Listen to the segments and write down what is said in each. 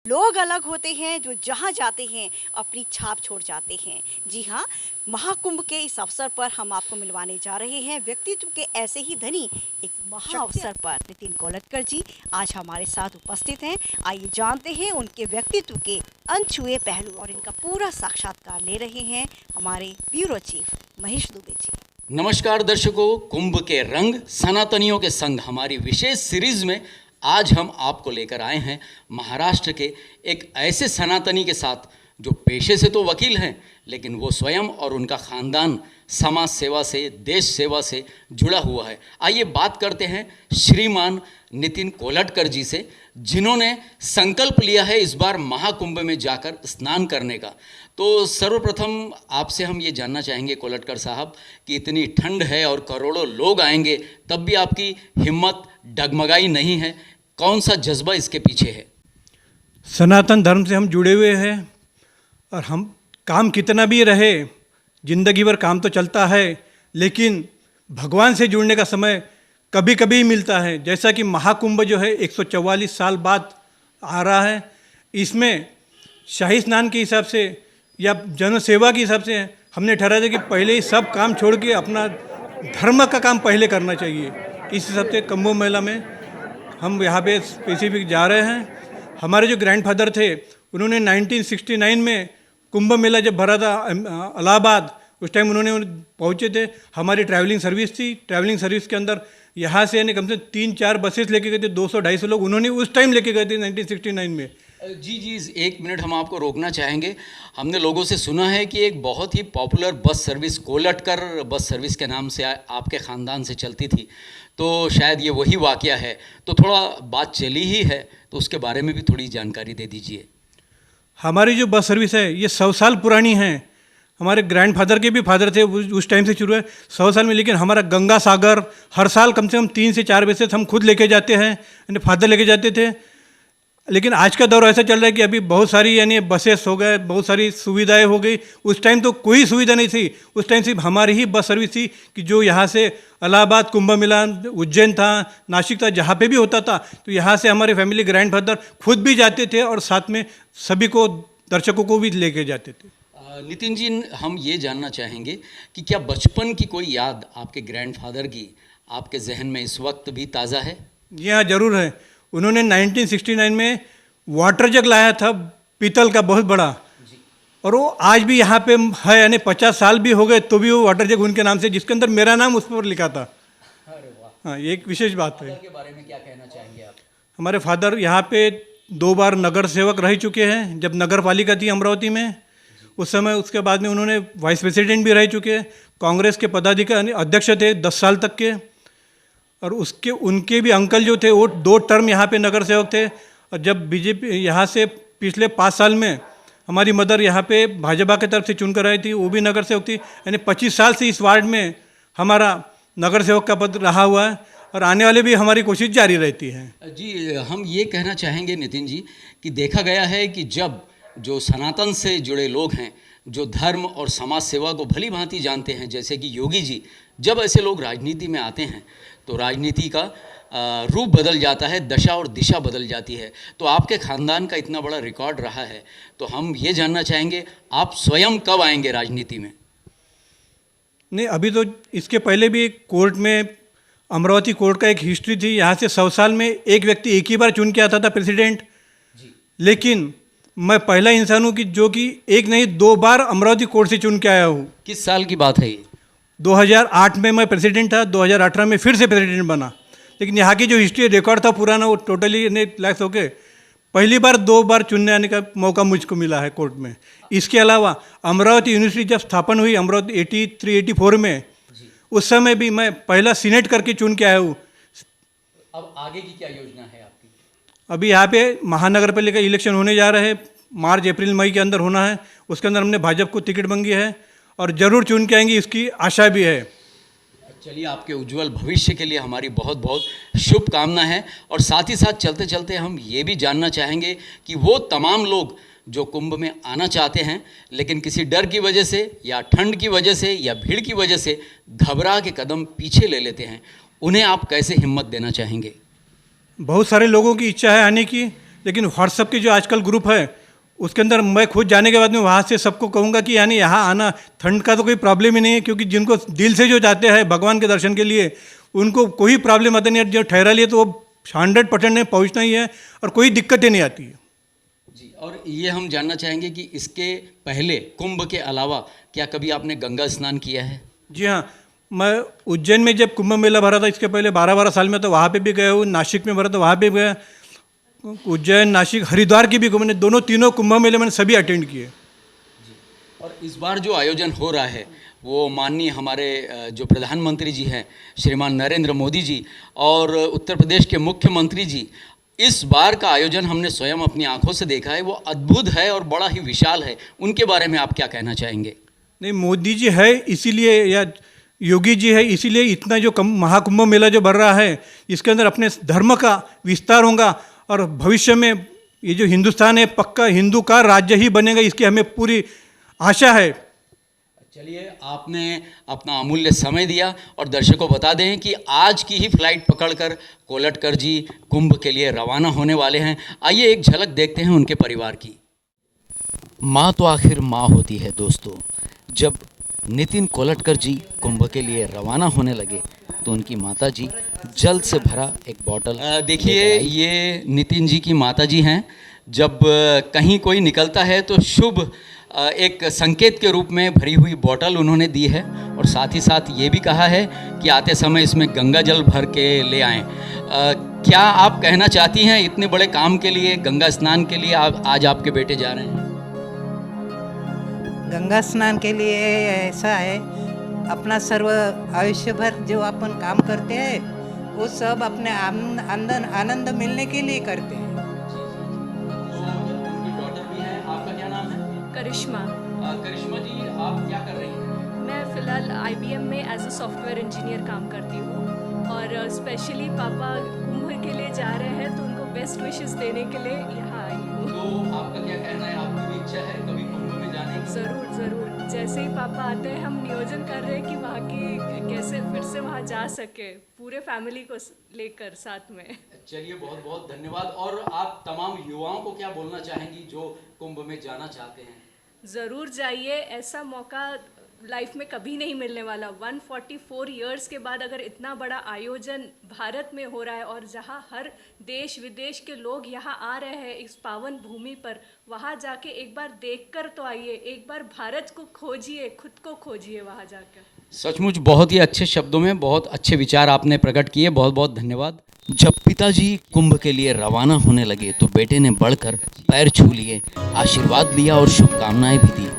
लोग अलग होते हैं जो जहाँ जाते हैं अपनी छाप छोड़ जाते हैं। जी हाँ, महाकुंभ के इस अवसर पर हम आपको मिलवाने जा रहे हैं व्यक्तित्व के ऐसे ही धनी एक महा अवसर पर। नितिन कोलटकर जी आज हमारे साथ उपस्थित हैं। आइए जानते हैं उनके व्यक्तित्व के अनछुए पहलू और इनका पूरा साक्षात्कार ले रहे हैं हमारे ब्यूरो चीफ महेश दुबे जी। नमस्कार दर्शकों, कुंभ के रंग सनातनियों के संग हमारी विशेष सीरीज में आज हम आपको लेकर आए हैं महाराष्ट्र के एक ऐसे सनातनी के साथ जो पेशे से तो वकील हैं, लेकिन वो स्वयं और उनका खानदान समाज सेवा से, देश सेवा से जुड़ा हुआ है। आइए बात करते हैं श्रीमान नितिन कोलटकर जी से, जिन्होंने संकल्प लिया है इस बार महाकुंभ में जाकर स्नान करने का। तो सर्वप्रथम आपसे हम ये जानना चाहेंगे कोलटकर साहब कि इतनी ठंड है और करोड़ों लोग आएंगे, तब भी आपकी हिम्मत डगमगाई नहीं है। कौन सा जज्बा इसके पीछे है? सनातन धर्म से हम जुड़े हुए हैं और हम काम कितना भी रहे, जिंदगी भर काम तो चलता है, लेकिन भगवान से जुड़ने का समय कभी कभी मिलता है। जैसा कि महाकुंभ जो है 144 साल बाद आ रहा है, इसमें शाही स्नान के हिसाब से या जन सेवा के हिसाब से हमने ठहरा था कि पहले ही सब काम छोड़ के अपना धर्म का काम पहले करना चाहिए। इस हिसाब से कुंभ मेला में हम यहाँ पे स्पेसिफिक जा रहे हैं। हमारे जो ग्रैंडफादर थे उन्होंने 1969 में कुंभ मेला जब भरा था इलाहाबाद, उस टाइम उन्होंने पहुँचे थे। हमारी ट्रैवलिंग सर्विस थी, ट्रैवलिंग सर्विस के अंदर यहाँ से यानी कम से 3-4 बसेस लेके गए थे, 200-250 लोग उन्होंने उस टाइम लेके गए थे 1969 में। जी, एक मिनट हम आपको रोकना चाहेंगे। हमने लोगों से सुना है कि एक बहुत ही popular bus service Kolatkar bus service के नाम से आपके ख़ानदान से चलती थी, तो शायद ये वही वाक़या है। तो थोड़ा बात चली ही है तो उसके बारे में भी थोड़ी जानकारी दे दीजिए। हमारी जो बस सर्विस है ये 100 साल पुरानी है। हमारे ग्रैंडफादर के भी फादर थे, उस टाइम से शुरू है 100 साल में। लेकिन हमारा गंगा सागर हर साल कम से कम 3 से 4 बसेस हम खुद लेके जाते हैं, यानी फादर लेके जाते थे। लेकिन आज का दौर ऐसा चल रहा है कि अभी बहुत सारी यानी बसेस हो गए, बहुत सारी सुविधाएं हो गई। उस टाइम तो कोई सुविधा नहीं थी, उस टाइम सिर्फ हमारी ही बस सर्विस थी कि जो यहाँ से इलाहाबाद, कुंभ मेला, उज्जैन था, नासिक था, जहाँ पे भी होता था तो यहाँ से हमारे फैमिली ग्रैंडफादर खुद भी जाते थे और साथ में सभी को, दर्शकों को भी लेके जाते थे। नितिन जी, हम ये जानना चाहेंगे कि क्या बचपन की कोई याद आपके ग्रैंडफादर की आपके जहन में इस वक्त भी ताज़ा है? जी हाँ, ज़रूर है। उन्होंने 1969 में वाटर जग लाया था, पीतल का, बहुत बड़ा, और वो आज भी यहाँ पे है, यानी 50 साल भी हो गए तो भी वो वाटर जग उनके नाम से, जिसके अंदर मेरा नाम उस पर लिखा था। अरे वाह, हाँ, ये एक विशेष बात है। के बारे में क्या कहना चाहेंगे आप? हमारे फादर यहाँ पे 2 बार नगर सेवक रह चुके हैं। जब नगर पालिका थी अमरावती में उस समय, उसके बाद में उन्होंने वाइस प्रेसिडेंट भी रह चुके हैं। कांग्रेस के पदाधिकारी अध्यक्ष थे 10 साल तक के, और उनके भी अंकल जो थे वो 2 टर्म यहाँ पे नगर सेवक थे। और जब बीजेपी यहाँ से पिछले 5 साल में हमारी मदर यहाँ पे भाजपा की तरफ से चुनकर आई थी, वो भी नगर सेवक थी। यानी 25 साल से इस वार्ड में हमारा नगर सेवक का पद रहा हुआ है और आने वाले भी हमारी कोशिश जारी रहती है। जी, हम ये कहना चाहेंगे नितिन जी कि देखा गया है कि जब जो सनातन से जुड़े लोग हैं, जो धर्म और समाज सेवा को भली भांति जानते हैं, जैसे कि योगी जी, जब ऐसे लोग राजनीति में आते हैं तो राजनीति का रूप बदल जाता है, दशा और दिशा बदल जाती है। तो आपके ख़ानदान का इतना बड़ा रिकॉर्ड रहा है, तो हम ये जानना चाहेंगे आप स्वयं कब आएंगे राजनीति में? नहीं, अभी तो इसके पहले भी कोर्ट में, अमरावती कोर्ट का एक हिस्ट्री थी। यहाँ से 100 साल में एक व्यक्ति एक ही बार चुन के आता था प्रेसिडेंट, लेकिन मैं पहला इंसान हूँ कि जो कि एक नहीं 2 बार अमरावती कोर्ट से चुन के आया हूँ। किस साल की बात है ये? 2008 में मैं प्रेसिडेंट था, 2018 में फिर से प्रेसिडेंट बना। लेकिन यहाँ की जो हिस्ट्री रिकॉर्ड था पुराना, वो टोटली लैक्स होके पहली बार 2 बार चुनने आने का मौका मुझको मिला है कोर्ट में। इसके अलावा अमरावती यूनिवर्सिटी जब स्थापन हुई अमरावती 83-84 में, उस समय भी मैं पहला सीनेट करके चुन के आया हूँ। अब आगे की क्या योजना है आपकी? अभी यहाँ पे महानगर पालिका इलेक्शन होने जा रहे हैं, मार्च, अप्रैल, मई के अंदर होना है। उसके अंदर हमने भाजपा को टिकट मांगी है और ज़रूर चुन के आएंगे, इसकी आशा भी है। चलिए, आपके उज्जवल भविष्य के लिए हमारी बहुत बहुत शुभकामना है। और साथ ही साथ चलते चलते हम ये भी जानना चाहेंगे कि वो तमाम लोग जो कुंभ में आना चाहते हैं लेकिन किसी डर की वजह से या ठंड की वजह से या भीड़ की वजह से घबरा के कदम पीछे ले लेते हैं, उन्हें आप कैसे हिम्मत देना चाहेंगे? बहुत सारे लोगों की इच्छा है आने की, लेकिन व्हाट्सएप के जो आजकल ग्रुप है उसके अंदर मैं खुद जाने के बाद में वहाँ से सबको कहूँगा कि यानी यहाँ आना, ठंड का तो कोई प्रॉब्लम ही नहीं है, क्योंकि जिनको दिल से जो जाते हैं भगवान के दर्शन के लिए उनको कोई प्रॉब्लम आता नहीं है। जो ठहरा लिए तो वो 100% में पहुँचना ही है और कोई दिक्कतें नहीं आती है। जी, और ये हम जानना चाहेंगे कि इसके पहले कुंभ के अलावा क्या कभी आपने गंगा स्नान किया है? जी हाँ, मैं उज्जैन में जब कुंभ मेला भरा था इसके पहले 12-12 साल में, तो वहाँ पे भी गया हूँ। नासिक में भरा तो वहाँ पे भी गया। उज्जैन, नासिक, हरिद्वार की भी मैंने तीनों कुंभ मेले मैंने सभी अटेंड किए। और इस बार जो आयोजन हो रहा है वो माननीय हमारे जो प्रधानमंत्री जी हैं श्रीमान नरेंद्र मोदी जी और उत्तर प्रदेश के मुख्यमंत्री जी, इस बार का आयोजन हमने स्वयं अपनी आंखों से देखा है, वो अद्भुत है और बड़ा ही विशाल है। उनके बारे में आप क्या कहना चाहेंगे? नहीं, मोदी जी है इसीलिए या योगी जी है इसीलिए इतना जो महाकुंभ मेला जो भर रहा है, इसके अंदर अपने धर्म का विस्तार होगा और भविष्य में ये जो हिंदुस्तान है पक्का हिंदू का राज्य ही बनेगा, इसकी हमें पूरी आशा है। चलिए, आपने अपना अमूल्य समय दिया और दर्शकों बता दें कि आज की ही फ्लाइट पकड़कर कोलटकर जी कुंभ के लिए रवाना होने वाले हैं। आइए एक झलक देखते हैं उनके परिवार की। माँ तो आखिर माँ होती है दोस्तों। जब नितिन कोलटकर जी कुंभ के लिए रवाना होने लगे तो उनकी माता जी जल से भरा एक बॉटल देखिए, ये नितिन जी की माता जी हैं। जब कहीं कोई निकलता है तो शुभ एक संकेत के रूप में भरी हुई बोतल उन्होंने दी है और साथ ही साथ ये भी कहा है कि आते समय इसमें गंगा जल भर के ले आएं। क्या आप कहना चाहती हैं इतने बड़े काम के लिए, गंगा स्नान के लिए आज आपके बेटे जा रहे हैं? गंगा स्नान के लिए ऐसा है, अपना सर्व आयुष्य भर जो अपन काम करते हैं वो सब अपने आनंद मिलने के लिए करते हैं। करिश्मा। करिश्मा जी, आप क्या कर रही हैं? मैं फ़िलहाल IBM में एज अ सॉफ्टवेयर इंजीनियर काम करती हूँ और स्पेशली पापा कुंभ के लिए जा रहे हैं तो उनको बेस्ट विशेस देने के लिए यहाँ आई हूँ। तो आपका क्या कहना है, आपकी भी इच्छा है कभी कुंभ में जाने की? ज़रूर ज़रूर, जैसे ही पापा आते हैं हम नियोजन कर रहे हैं कि वहाँ की कैसे फिर से वहाँ जा सके, पूरे फैमिली को लेकर साथ में। चलिए, बहुत बहुत धन्यवाद। और आप तमाम युवाओं को क्या बोलना चाहेंगी जो कुंभ में जाना चाहते हैं? ज़रूर जाइए, ऐसा मौका लाइफ में कभी नहीं मिलने वाला। 144 इयर्स के बाद अगर इतना बड़ा आयोजन भारत में हो रहा है और जहां हर देश विदेश के लोग यहां आ रहे हैं इस पावन भूमि पर, वहां जाके एक बार देखकर तो आइए, एक बार भारत को खोजिए, खुद को खोजिए वहां जाकर। सचमुच बहुत ही अच्छे शब्दों में बहुत अच्छे विचार आपने प्रकट किए, बहुत बहुत धन्यवाद। जब पिताजी कुंभ के लिए रवाना होने लगे तो बेटे ने बढ़कर पैर छू लिए, आशीर्वाद लिया और शुभकामनाएं भी दी।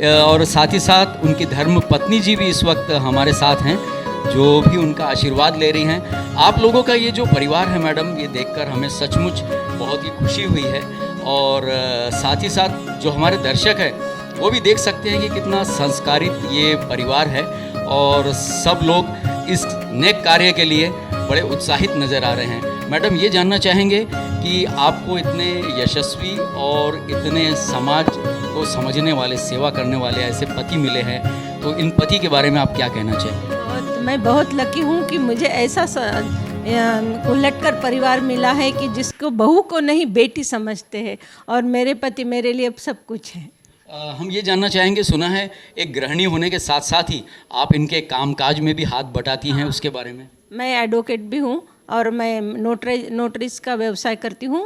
और साथ ही साथ उनकी धर्म पत्नी जी भी इस वक्त हमारे साथ हैं, जो भी उनका आशीर्वाद ले रही हैं। आप लोगों का ये जो परिवार है मैडम, ये देखकर हमें सचमुच बहुत ही खुशी हुई है। और साथ ही साथ जो हमारे दर्शक हैं वो भी देख सकते हैं कि कितना संस्कारित ये परिवार है और सब लोग इस नेक कार्य के लिए बड़े उत्साहित नज़र आ रहे हैं। मैडम, ये जानना चाहेंगे कि आपको इतने यशस्वी और इतने समाज को समझने वाले, सेवा करने वाले ऐसे पति मिले हैं, तो इन पति के बारे में आप क्या कहना चाहेंगे? मैं बहुत लकी हूँ कि मुझे ऐसा कोलटकर परिवार मिला है कि जिसको बहू को नहीं बेटी समझते हैं और मेरे पति मेरे लिए सब कुछ है। हम ये जानना चाहेंगे, सुना है एक गृहिणी होने के साथ साथ ही आप इनके कामकाज में भी हाथ बटाती हैं, उसके बारे में? मैं एडवोकेट भी हूँ और मैं नोटरीज का व्यवसाय करती हूँ।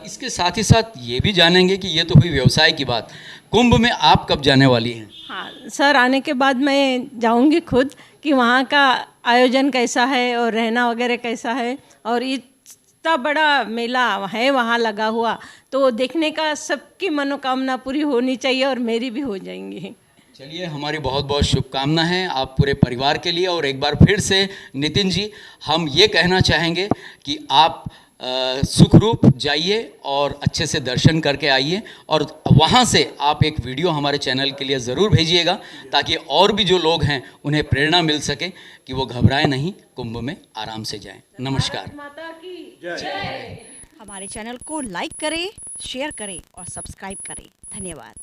इसके साथ ही साथ ये भी जानेंगे कि ये तो हुई व्यवसाय की बात, कुंभ में आप कब जाने वाली हैं? हाँ सर, आने के बाद मैं जाऊँगी खुद कि वहाँ का आयोजन कैसा है और रहना वगैरह कैसा है, और इतना बड़ा मेला है वहाँ लगा हुआ, तो देखने का सबकी मनोकामना पूरी होनी चाहिए और मेरी भी हो जाएंगी। चलिए, हमारी बहुत बहुत शुभकामना है आप पूरे परिवार के लिए। और एक बार फिर से नितिन जी, हम ये कहना चाहेंगे कि आप सुखरूप जाइए और अच्छे से दर्शन करके आइए, और वहाँ से आप एक वीडियो हमारे चैनल के लिए ज़रूर भेजिएगा ताकि और भी जो लोग हैं उन्हें प्रेरणा मिल सके कि वो घबराए नहीं, कुंभ में आराम से जाएं। नमस्कार। माता की जय। हमारे चैनल को लाइक करें, शेयर करें और सब्सक्राइब करें। धन्यवाद।